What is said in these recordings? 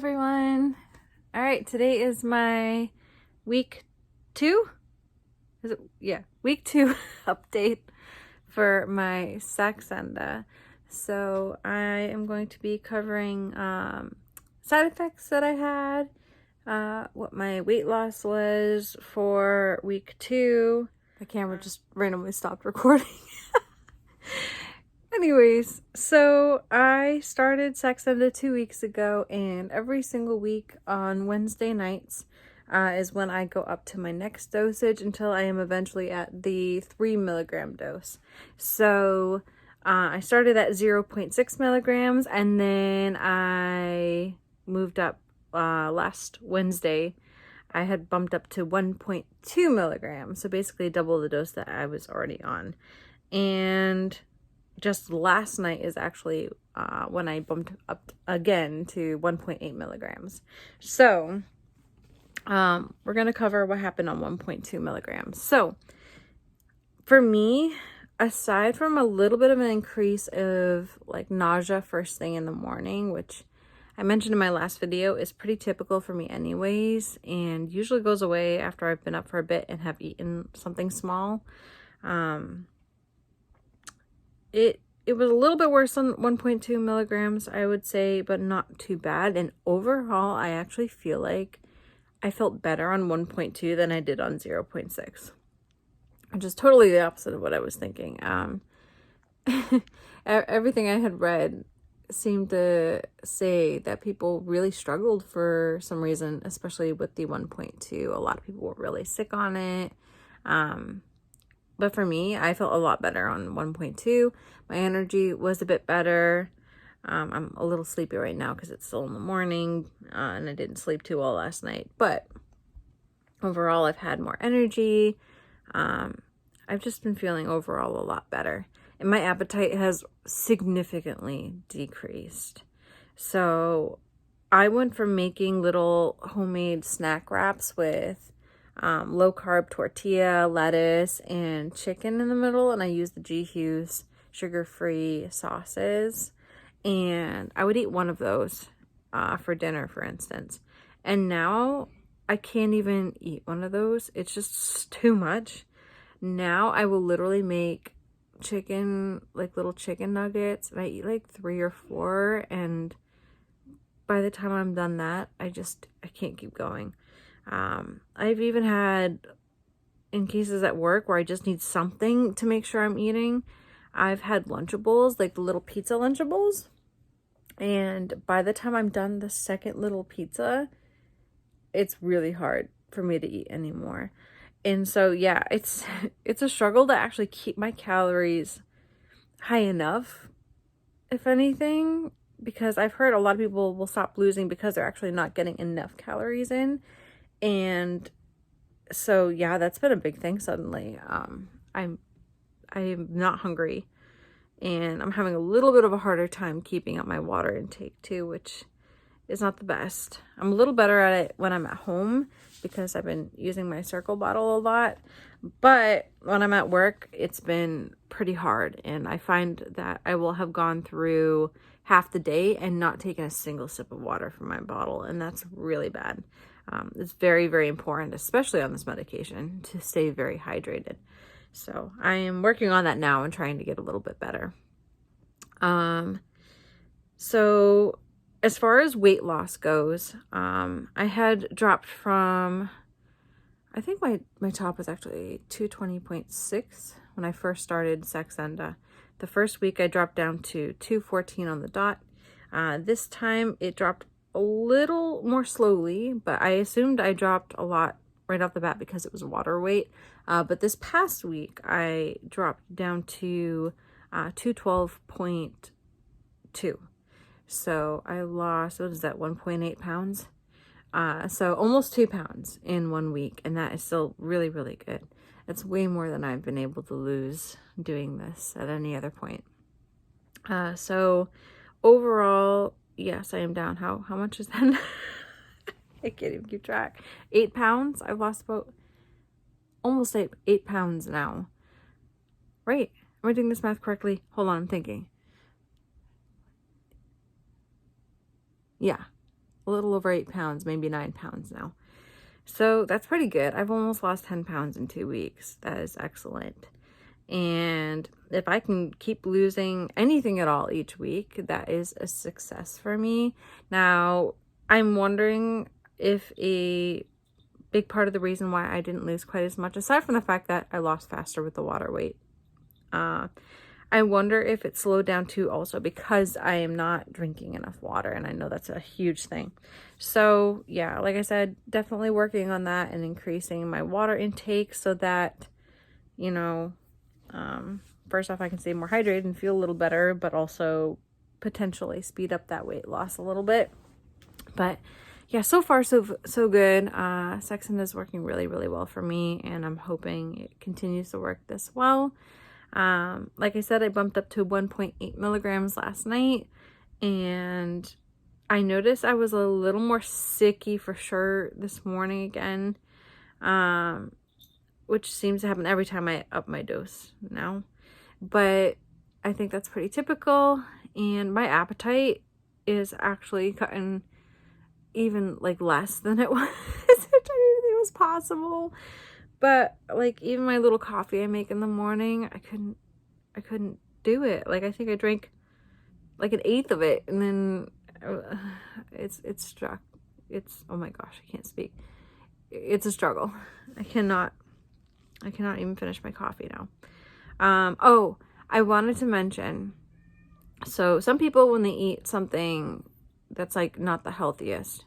everyone. All right, today is my week 2. Is it? Yeah, week 2 update for my Saxenda. So I am going to be covering side effects that I had, what my weight loss was for week 2. The camera just randomly stopped recording. Anyways, so I started Saxenda 2 weeks ago, and every single week on Wednesday nights is when I go up to my next dosage until I am eventually at the 3 milligram dose. So I started at 0.6 milligrams, and then I moved up last Wednesday. I had bumped up to 1.2 milligrams, so basically double the dose that I was already on. And just last night is actually when I bumped up again to 1.8 milligrams. So we're going to cover what happened on 1.2 milligrams. So for me, aside from a little bit of an increase of like nausea first thing in the morning, which I mentioned in my last video is pretty typical for me anyways, and usually goes away after I've been up for a bit and have eaten something small. It was a little bit worse than 1.2 milligrams, I would say, but not too bad. And overall, I actually feel like I felt better on 1.2 than I did on 0.6, which is totally the opposite of what I was thinking. Everything I had read seemed to say that people really struggled for some reason, especially with the 1.2. A lot of people were really sick on it. But for me, I felt a lot better on 1.2. My energy was a bit better. I'm a little sleepy right now because it's still in the morning and I didn't sleep too well last night. But overall, I've had more energy. I've just been feeling overall a lot better. And my appetite has significantly decreased. So I went from making little homemade snack wraps with low carb tortilla, lettuce, and chicken in the middle, and I used the G. Hughes sugar-free sauces, and I would eat one of those for dinner, for instance. And now I can't even eat one of those. It's just too much. Now I will literally make chicken, like little chicken nuggets, and I eat like 3 or 4, and by the time I'm done that, I can't keep going. I've even had, in cases at work where I just need something to make sure I'm eating, I've had Lunchables, like the little pizza Lunchables. And by the time I'm done the second little pizza, it's really hard for me to eat anymore. And so, yeah, it's a struggle to actually keep my calories high enough, if anything, because I've heard a lot of people will stop losing because they're actually not getting enough calories in. And so, yeah, that's been a big thing suddenly. I'm not hungry, and I'm having a little bit of a harder time keeping up my water intake too, which is not the best. I'm a little better at it when I'm at home because I've been using my Circle bottle a lot, but when I'm at work, it's been pretty hard, and I find that I will have gone through half the day and not taken a single sip of water from my bottle, and that's really bad. It's very, very important, especially on this medication, to stay very hydrated. So I am working on that now and trying to get a little bit better. So as far as weight loss goes, I had dropped from, I think my top was actually 220.6 when I first started Saxenda. The first week I dropped down to 214 on the dot. This time it dropped a little more slowly, but I assumed I dropped a lot right off the bat because it was water weight. But this past week I dropped down to 212.2. So I lost, what is that, 1.8 pounds? So almost 2 pounds in 1 week, and that is still really, really good. It's way more than I've been able to lose doing this at any other point. So overall, yes, I am down. How much is that? I can't even keep track. 8 pounds. I've lost about almost 8 pounds now. Right. Am I doing this math correctly? Hold on, I'm thinking. Yeah. a little over 8 pounds, maybe 9 pounds now. So that's pretty good. I've almost lost 10 pounds in 2 weeks. That is excellent. And if I can keep losing anything at all each week, that is a success for me. Now, I'm wondering if a big part of the reason why I didn't lose quite as much, aside from the fact that I lost faster with the water weight, I wonder if it slowed down too also because I am not drinking enough water, and I know that's a huge thing. So yeah, like I said, definitely working on that and increasing my water intake so that, you know, first off, I can stay more hydrated and feel a little better, but also potentially speed up that weight loss a little bit. But yeah, so far so good. Saxenda is working really, really well for me, and I'm hoping it continues to work this well. Like I said, I bumped up to 1.8 milligrams last night, and I noticed I was a little more sicky for sure this morning again, which seems to happen every time I up my dose now. But I think that's pretty typical, and my appetite is actually cutting even like less than it was, which I didn't think was possible. But like even my little coffee I make in the morning, I couldn't do it. Like I think I drank like an eighth of it, and then it's oh my gosh, I can't speak. It's a struggle. I cannot even finish my coffee now. Oh, I wanted to mention, so some people when they eat something that's like not the healthiest,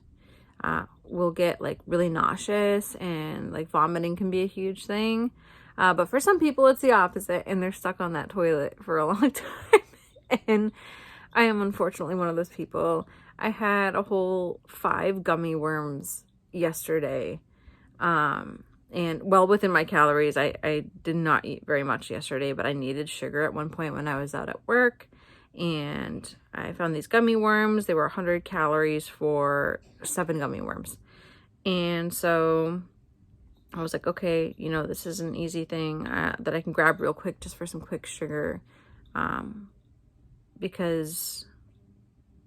will get like really nauseous, and like vomiting can be a huge thing. But for some people it's the opposite, and they're stuck on that toilet for a long time. And I am unfortunately one of those people. I had a whole 5 gummy worms yesterday. And well within my calories. I did not eat very much yesterday, but I needed sugar at one point when I was out at work. And I found these gummy worms. They were 100 calories for 7 gummy worms. And so I was like, okay, you know, this is an easy thing that I can grab real quick just for some quick sugar. Because,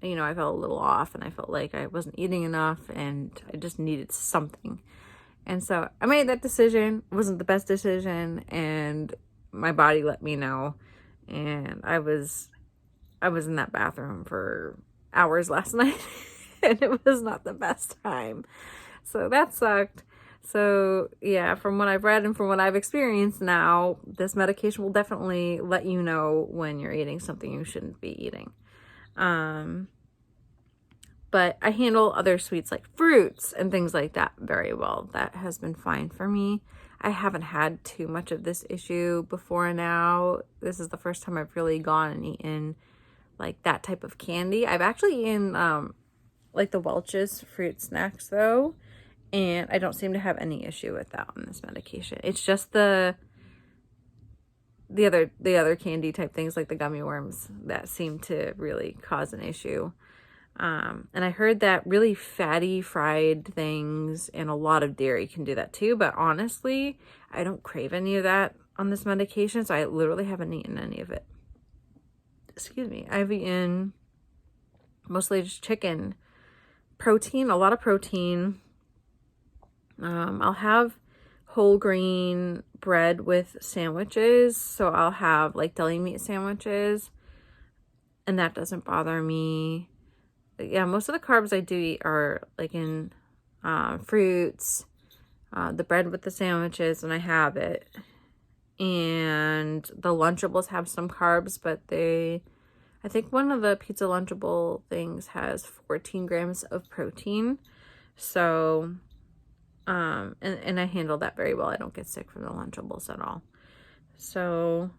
you know, I felt a little off, and I felt like I wasn't eating enough, and I just needed something. And so I made that decision. It wasn't the best decision, and my body let me know. And I was in that bathroom for hours last night, and it was not the best time. So that sucked. So yeah, from what I've read and from what I've experienced now, this medication will definitely let you know when you're eating something you shouldn't be eating. But I handle other sweets like fruits and things like that very well. That has been fine for me. I haven't had too much of this issue before now. This is the first time I've really gone and eaten like that type of candy. I've actually eaten like the Welch's fruit snacks though, and I don't seem to have any issue with that on this medication. It's just the other candy type things like the gummy worms that seem to really cause an issue. And I heard that really fatty fried things and a lot of dairy can do that too, but honestly, I don't crave any of that on this medication, so I literally haven't eaten any of it. Excuse me. I've eaten mostly just chicken, protein, a lot of protein. I'll have whole grain bread with sandwiches, so I'll have like deli meat sandwiches, and that doesn't bother me. Yeah, most of the carbs I do eat are like in fruits, the bread with the sandwiches, and I have it. And the Lunchables have some carbs, but I think one of the pizza Lunchable things has 14 grams of protein. So, and I handle that very well. I don't get sick from the Lunchables at all. So,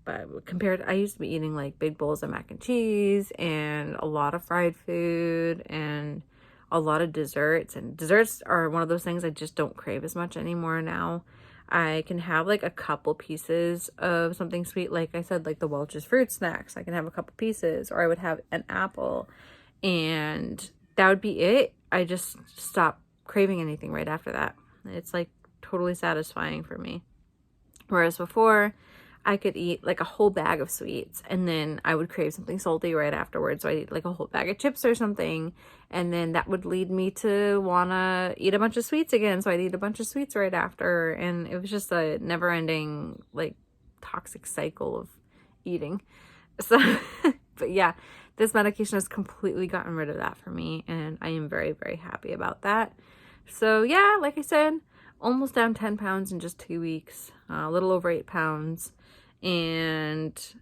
but compared, I used to be eating like big bowls of mac and cheese and a lot of fried food and a lot of desserts. And desserts are one of those things I just don't crave as much anymore now. I can have like a couple pieces of something sweet, like I said, like the Welch's fruit snacks. I can have a couple pieces, or I would have an apple, and that would be it. I just stop craving anything right after that. It's like totally satisfying for me. Whereas before, I could eat like a whole bag of sweets, and then I would crave something salty right afterwards. So I'd eat like a whole bag of chips or something, and then that would lead me to wanna eat a bunch of sweets again. So I'd eat a bunch of sweets right after, and it was just a never-ending like toxic cycle of eating. So, but yeah, this medication has completely gotten rid of that for me, and I am very, very happy about that. So yeah, like I said, almost down 10 pounds in just 2 weeks, a little over 8 pounds, and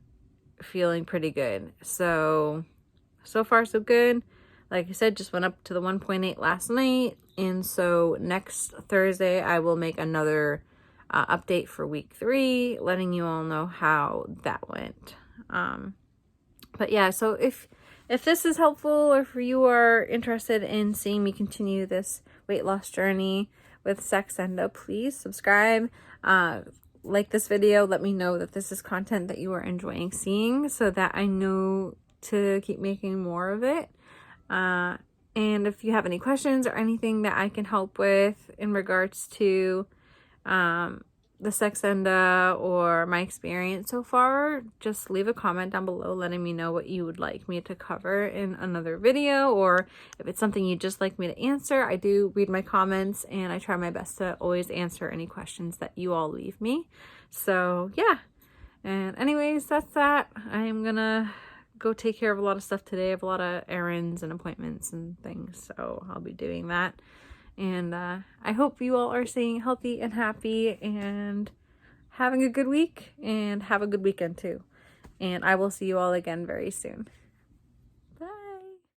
feeling pretty good. So far so good. Like I said, just went up to the 1.8 last night, and so next Thursday I will make another update for week 3, letting you all know how that went. But yeah, so if this is helpful, or if you are interested in seeing me continue this weight loss journey with Saxenda, please subscribe, like this video, let me know that this is content that you are enjoying seeing, so that I know to keep making more of it. And if you have any questions or anything that I can help with in regards to the Saxenda or my experience so far, just leave a comment down below letting me know what you would like me to cover in another video, or if it's something you'd just like me to answer. I do read my comments, and I try my best to always answer any questions that you all leave me. So yeah, and anyways, that's that. I am gonna go take care of a lot of stuff today. I have a lot of errands and appointments and things, so I'll be doing that. And I hope you all are staying healthy and happy and having a good week, and have a good weekend too. And I will see you all again very soon.